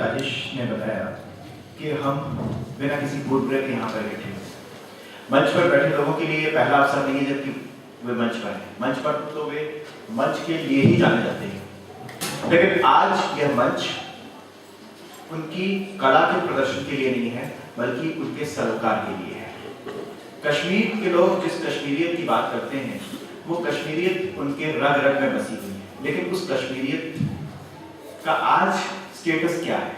राजेश ने बताया कि हम बिना किसी पूर्व के यहाँ पर बैठे हैं। मंच पर बैठे लोगों के लिए ये पहला अवसर नहीं है जबकि वे मंच पर हैं। मंच पर तो वे मंच के लिए ही जाने जाते हैं, लेकिन आज यह मंच उनकी कला के प्रदर्शन के लिए नहीं है बल्कि उनके सरोकार के लिए है। कश्मीर के लोग जिस कश्मीरियत की बात करते हैं वो कश्मीरियत उनके रग रग में बसी हुई है, लेकिन उस कश्मीरियत का आज स्टेटस क्या है,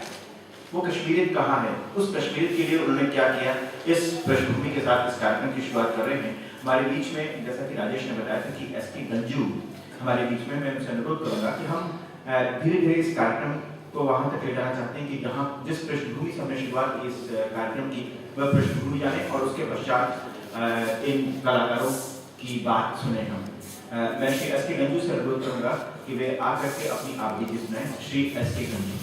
वो कश्मीरियत कहाँ है, उस कश्मीरियत के लिए उन्होंने क्या किया, इस पृष्ठभूमि के साथ इस कार्यक्रम की शुरुआत कर रहे हैं। हमारे बीच में जैसा कि राजेश ने बताया था कि एसके गंजू हमारे बीच में, मैं उनसे अनुरोध करूंगा कि हम धीरे धीरे इस कार्यक्रम को वहाँ तक ले जाना चाहते हैं कि जहाँ जिस पृष्ठभूमि से हमने शुरुआत इस कार्यक्रम की वह पृष्ठभूमि जाने और उसके पश्चात इन कलाकारों की बात सुने हम। मैं श्री एसके गंजू से अनुरोध करूंगा कि वे आकर के अपनी आवृत्ति सुनाएं। श्री एसके गंजू।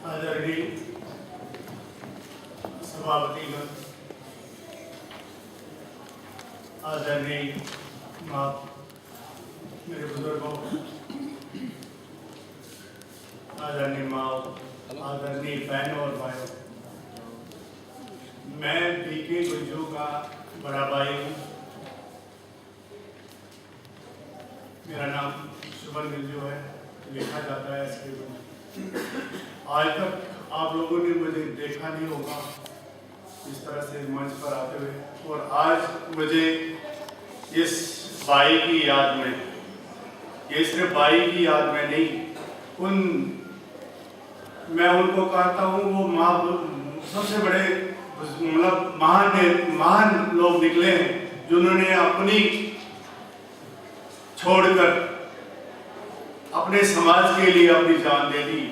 आदरणीय सभापति, आदरणीय माँ, मेरे बुजुर्गों, आदरणीय माँ, आदरणीय बहनों और भाइयों, मैं बीके गुंजू का बड़ा भाई हूँ। मेरा नाम शुभन गुंजू है, लिखा जाता है इसके गुंजू। आज तक आप लोगों ने मुझे देखा नहीं होगा इस तरह से मंच पर आते हुए, और आज मुझे इस भाई की याद में, ये सिर्फ भाई की याद में नहीं, मैं उनको कहता हूँ वो सबसे बड़े मतलब महान लोग निकले हैं जिन्होंने अपनी छोड़कर अपने समाज के लिए अपनी जान दे दी।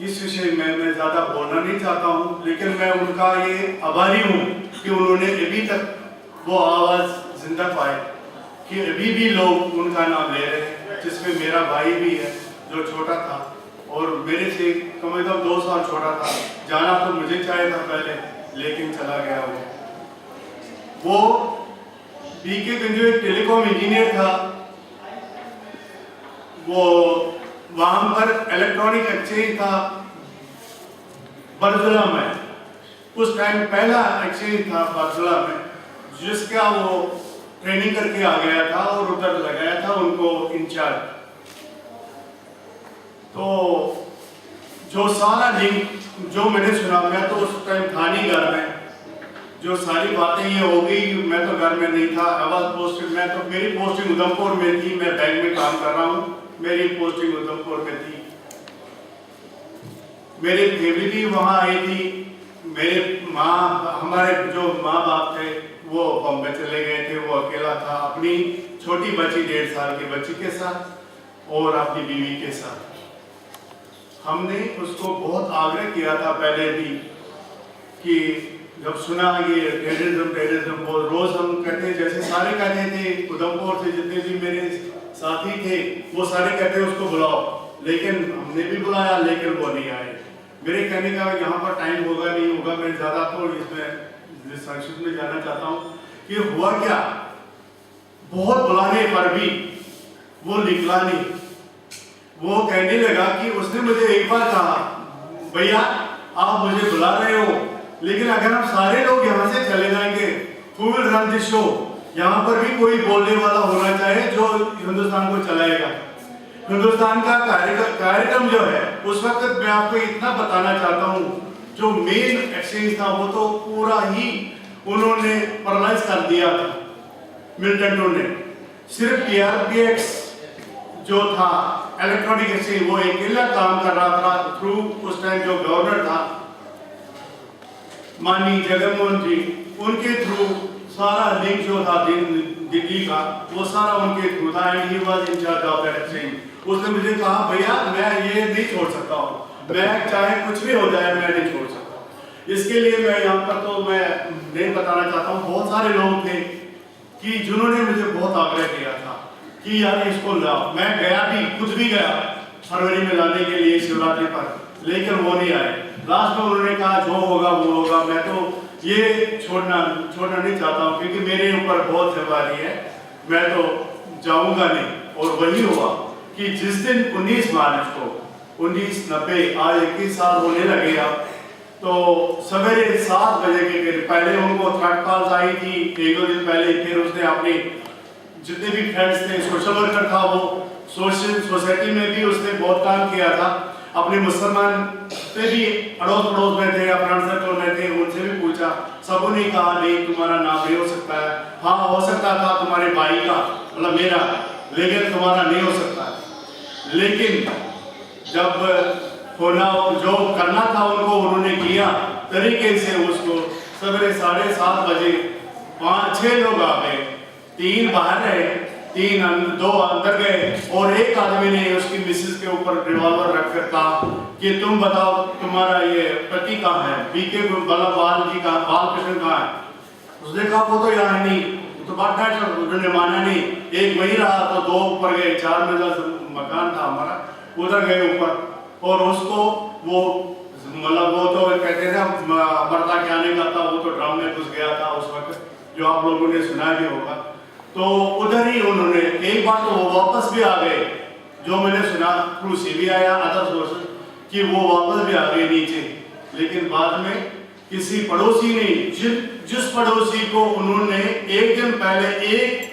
इस विषय में मैं ज़्यादा बोलना नहीं चाहता हूँ, लेकिन मैं उनका ये आभारी हूँ कि उन्होंने अभी तक वो आवाज़ जिंदा पाई कि अभी भी लोग उनका नाम ले रहे हैं, जिसमें मेरा भाई भी है जो छोटा था और मेरे से कम से कम 2 साल छोटा था। जाना तो मुझे चाहिए था पहले, लेकिन चला गया वो बीके गंजू एक टेलीकॉम इंजीनियर था। वो वहां पर इलेक्ट्रॉनिक एक्सचेंज था बरजुला में, उस टाइम पहला एक्सचेंज था बरजुला में, जिसका वो ट्रेनिंग करके आ गया था और उधर लगाया था उनको इंचार्ज। तो जो सारा लिंक जो मैंने सुना, मैं तो उस टाइम था नहीं घर में, जो सारी बातें ये हो गई, मैं तो घर में नहीं था, आवाज पोस्टिंग, मैं तो मेरी पोस्टिंग उधमपुर में थी, मैं बैंक में काम कर रहा हूँ, मेरी पोस्टिंग उधमपुर में थी। मेरी फैमिली भी वहाँ आई थी, मेरे हमारे जो माँ बाप थे वो बॉम्बे चले गए थे, वो अकेला था अपनी छोटी बच्ची 1.5 साल की बच्ची के साथ और अपनी बीवी के साथ। हमने उसको बहुत आग्रह किया था पहले भी कि जब सुना ये टेररिज्म वो रोज हम कहते, जैसे सारे कहते थे उधमपुर से जितने भी मेरे साथी थे वो सारे कहते उसको बुलाओ, लेकिन हमने भी बुलाया लेकिन वो नहीं आए। मेरे कहने का यहाँ पर टाइम होगा नहीं होगा, मैं ज़्यादा तो इसमें संक्षिप्त में जाना चाहता हूँ कि हुआ क्या। बहुत बुलाने पर भी वो निकला नहीं। वो कहने लगा कि उसने मुझे एक बार कहा, भैया आप मुझे बुला रहे हो, लेकिन अगर हम सारे लोग यहाँ से चले जाएंगे, who will run the show? यहाँ पर भी कोई बोलने वाला होना चाहिए जो हिंदुस्तान को चलाएगा। हिंदुस्तान का कार्यक्रम जो है, उस वक्त मैं आपको इतना बताना चाहता हूँ, जो मेन एक्सचेंज था वो तो पूरा ही उन्होंने पैरालाइज कर दिया था मिलिटेंटों ने। सिर्फ PRPX जो था इलेक्ट्रॉनिक एक्सचेंज, वो अकेला काम कर रहा था थ्रू उस टाइम जो गवर्नर था माननीय जगनमोहन जी, उनके थ्रू सारा लिंक जो था दिल्ली का वो सारा उनके थ्रू था, and he was in charge of that exchange. उसने मुझे कहा, भैया मैं ये नहीं छोड़ सकता हूँ, मैं चाहे कुछ भी हो जाए मैं नहीं छोड़ सकता। इसके लिए मैं यहाँ पर तो मैं नहीं बताना चाहता हूँ, बहुत सारे लोग थे कि जिन्होंने मुझे बहुत आग्रह किया था कि यार इसको लाओ। मैं गया भी, खुद भी गया फरवरी में लाने के लिए शिवरात्रि पर, लेकिन वो नहीं आए। लास्ट में उन्होंने कहा जो होगा वो होगा, मैं तो ये छोड़ना नहीं चाहता हूँ क्योंकि मेरे ऊपर बहुत जिम्मेदारी है, मैं तो जाऊंगा नहीं। और वही हुआ कि जिस दिन 19 मार्च को 1990 आज 21 साल होने लगे अब, तो सवेरे 7 बजे के करीब पहले उनको थर्ड कॉल्स आई थी 1-2 दिन पहले, फिर उसने अपने जितने भी फ्रेंड्स थे, सोशल वर्कर था वो, सोसाइटी में भी उसने बहुत काम किया था, अपने मुसलमान से भी अड़ोस पड़ोस में थे, फ्रेंड सर्कल में थे, उनसे भी पूछा, सबों ने कहा नहीं तुम्हारा नाम नहीं हो सकता है, हाँ हो सकता था तुम्हारे भाई का मतलब मेरा, लेकिन तुम्हारा नहीं हो सकता है। लेकिन जब होना जो करना था उनको उन्होंने किया तरीके से, उसको सवेरे 7:30 बजे 5-6 लोग आ गए, 3 बाहर रहे, 2 अंदर गए और एक आदमी ने उसकी मिसेस के ऊपर रिवॉल्वर रखकर कहा कि तुम बताओ तुम्हारा ये पति कहाँ है, बीके बाल जी का बाल कृष्ण कहाँ है। उसने कहा वो तो यहाँ नहीं, तो बात नहीं, उन्होंने माना नहीं, एक वही रहा तो 2 ऊपर गए, 4 मंजिला मकान था हमारा, उधर गए ऊपर और उसको वो मतलब वो तो कहते हैं ना मरता क्या नहीं करता, वो तो ड्रम में घुस गया था उस वक्त, जो आप लोगों ने सुना भी होगा। तो उधर ही उन्होंने एक बार तो वो वापस भी आ गए, जो मैंने सुना थ्रू सीबी आया अदर सोर्सेस कि वो वापस भी आ गए नीचे, लेकिन बाद में किसी पड़ोसी ने जिस पड़ोसी को उन्होंने एक दिन पहले एक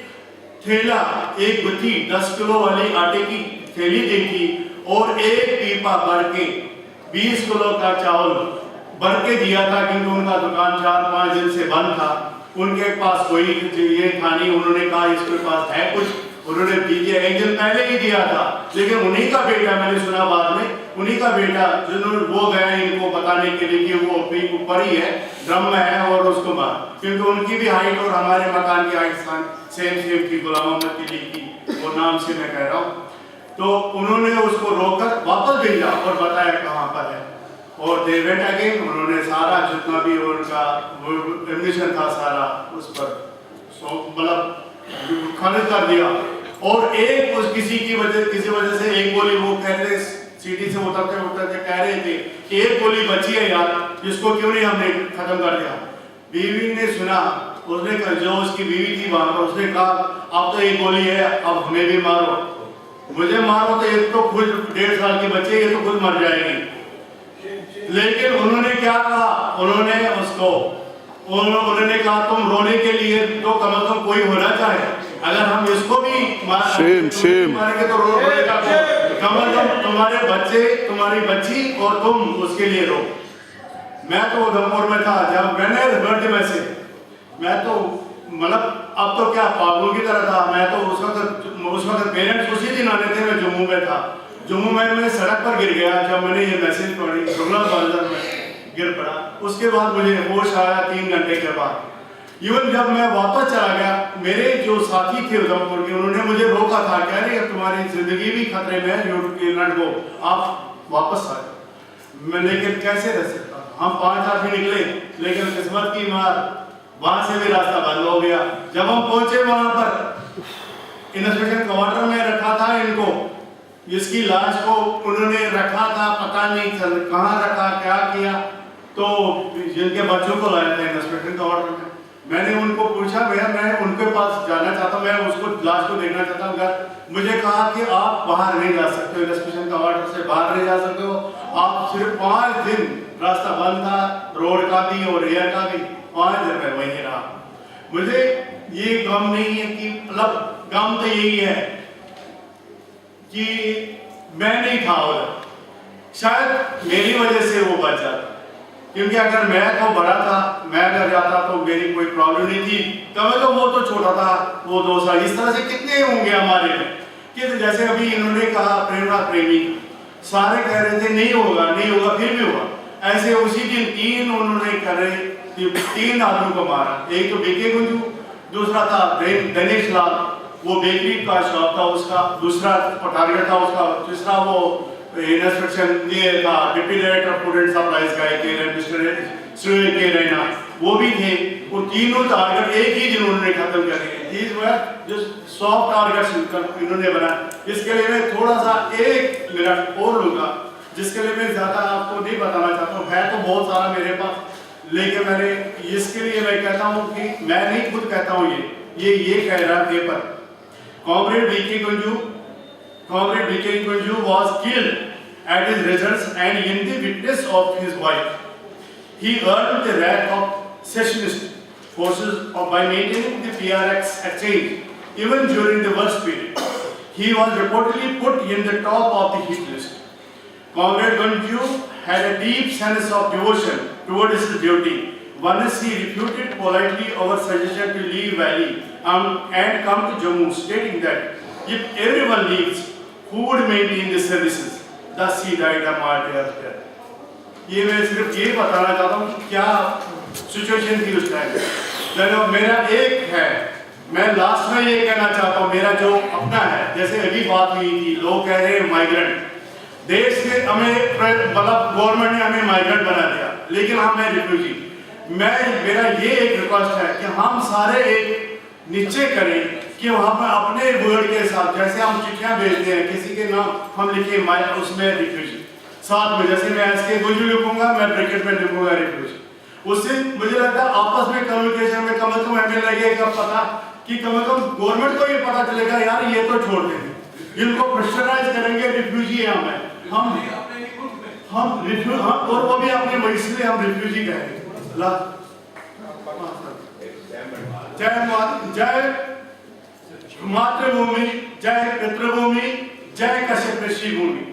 थैला, एक गुत्थी 10 किलो वाली आटे की थैली दी थी और एक पीपा भर के 20 किलो का चावल भर के दिया था, क्योंकि उनका दुकान 4-5 दिन से बंद था, उनके पास कोई ये था नहीं, उन्होंने कहा इसके पास है कुछ, उन्होंने दिया, एक दिन पहले ही दिया था। लेकिन उन्हीं का बेटा, मैंने सुना बाद में, उन्हीं का बेटा जिन्होंने वो गया इनको बताने के लिए कि वो अपनी ऊपर ही है, ड्रम में है और उसको मार, क्योंकि उनकी भी हाइट और हमारे मकान की हाइट सेम थी, गुलाम मोहम्मद अली की, वो नाम से मैं कह रहा हूँ। तो उन्होंने उसको रोककर वापस भेजा और बताया कहाँ पर है, और दे वेंट अगेन, उन्होंने सारा जितना भी उनका एमिशन था सारा उस पर मतलब खारिज कर दिया। और एक उस किसी वजह से एक गोली, वो कह रहे सीढ़ी से उतरते कह रहे थे कि एक गोली बची है यार, जिसको क्यों नहीं हमने खत्म कर दिया। बीवी ने सुना, उसने जो उसकी बीवी थी वहां पर, उसने कहा अब तो एक गोली है, अब हमें भी मारो, मुझे मारो तो एक तो खुद 1.5 साल की बच्ची, ये तो खुद मर जाएगी। लेकिन उन्होंने क्या कहा, उन्होंने कहा तुम रोने के लिए तो कम से कम कोई होना चाहिए, अगर हम इसको भी मारेंगे तो रोएगा कम से कम तुम्हारे बच्चे, तुम्हारी बच्ची और तुम उसके लिए रो। मैं तो उधमपुर में था जब मैंने रिजल्ट में से, मैं तो मतलब अब तो क्या पागलों की तरह था, मैं तो उस वक्त पेरेंट्स उसी दिन आने थे, मैं जम्मू में था, जम्मू में मैं सड़क पर गिर गया जब मैंने ये मैसेज पढ़ी, शुक्ला बाजार में गिर पड़ा। उसके बाद मुझे होश आया 3 घंटे के बाद। इवन जब मैं वापस चला गया, मेरे जो साथी थे उधमपुर के, उन्होंने मुझे रोका था, कह रहे तुम्हारी जिंदगी भी खतरे में है, यू नॉट गो, आप वापस आ जाओ। मैं लेकिन कैसे रह सकता, हम 5 आदमी निकले, लेकिन किस्मत की मार वहां से भी रास्ता बंद हो गया। जब हम पहुंचे वहां पर इंस्पेक्शन क्वार्टर में रखा था इनको, इसकी लाश को उन्होंने रखा था, पता नहीं चल कहाँ रखा, क्या किया, तो जिनके बच्चों को लाया था इंस्पेक्शन क्वार्टर में। मैंने उनको पूछा, भैया मैं उनके पास जाना चाहता हूँ, मैं उसको लाश को देखना चाहता हूँ। मुझे कहा कि आप बाहर नहीं जा सकते, इंस्पेक्शन क्वार्टर से बाहर नहीं जा सकते हो, आप सिर्फ 5 दिन, रास्ता बंद था, रोड का भी और एयर का भी, 5 दिन में वहीं रहा। मुझे ये गम नहीं है कि मतलब गम तो यही है कि मैं नहीं था उधर, शायद मेरी वजह से वो बच जाता, क्योंकि अगर मैं तो बड़ा था, मैं अगर जाता तो मेरी कोई प्रॉब्लम नहीं थी, कम से कम वो तो छोटा था, वो 2 साल। इस तरह से कितने होंगे हमारे में कि जैसे अभी इन्होंने कहा प्रेमनाथ प्रेमी, सारे कह रहे थे नहीं होगा नहीं होगा, फिर भी हुआ। ऐसे उसी दिन 3 उन्होंने करे, 3 आदमियों को मारा, एक तो बीके गुंजू, दूसरा था गणेश लाल, वो बेकरी का शॉप था उसका, दूसरा टारगेट था उसका, तीसरा वो इंस्पेक्शन ये था डिप्टी डायरेक्टर फूड सप्लाईज का के रैना, वो भी थे। वो तीनों टारगेट एक ही दिन उन्होंने खत्म कर दिए। दीज वर जो सॉफ्ट टारगेट्स इन्होंने बनाया। इसके लिए मैं थोड़ा सा 1 मिनट और लूंगा। जिसके लिए मैं ज़्यादा आपको नहीं बताना चाहता हूँ, है तो बहुत सारा मेरे पास, लेकिन मैंने इसके लिए मैं कहता हूँ कि मैं नहीं खुद कहता हूँ, ये कह रहा paper. Comrade VK Kunju was killed at his residence and in the witness of his wife. He earned the rank of secessionist forces by maintaining the PRX exchange even during the worst period. He was reportedly put in the top of the hit list. Comrade Gunju had a deep sense of devotion toward his duty. Once he refuted politely our suggestion to leave Valley and come to Jammu, stating that if everyone leaves, who would maintain the services? Thus he died a martyr's death. ये मैं सिर्फ ये बताना चाहता हूँ कि क्या situation थी उस टाइम। देखो मेरा एक है, मैं लास्ट में ये कहना चाहता हूँ, मेरा जो अपना है, जैसे अभी बात हुई थी, लोग कह रहे हैं माइग्रेंट, देश के हमें मतलब गवर्नमेंट ने हमें माइग्रेंट बना दिया, लेकिन हम हैं रिफ्यूजी। मेरा ये एक रिक्वेस्ट है कि हम सारे एक निश्चय करें कि वहाँ पर अपने वर्ड के साथ, जैसे हम चिट्ठियाँ भेजते हैं, किसी के नाम हम लिखे उसमें रिफ्यूजी, साथ में जैसे मैं एसके गुंजू लिखूंगा, मैं ब्रैकेट में लिखूंगा रिफ्यूजी। उससे मुझे लगता है आपस में कम्युनिकेशन में कम से कम हमें लगेगा पता कि कम से कम गवर्नमेंट को ये पता चलेगा यार ये तो छोड़ देंगे, इनको प्रेशराइज करेंगे, रिफ्यूजी है हम रिफ्यूज और वो भी अपने वही से हम रिफ्यूजी कहेंगे। जय मातृभूमि, जय पितृभूमि, जय कश्यप ऋषि भूमि।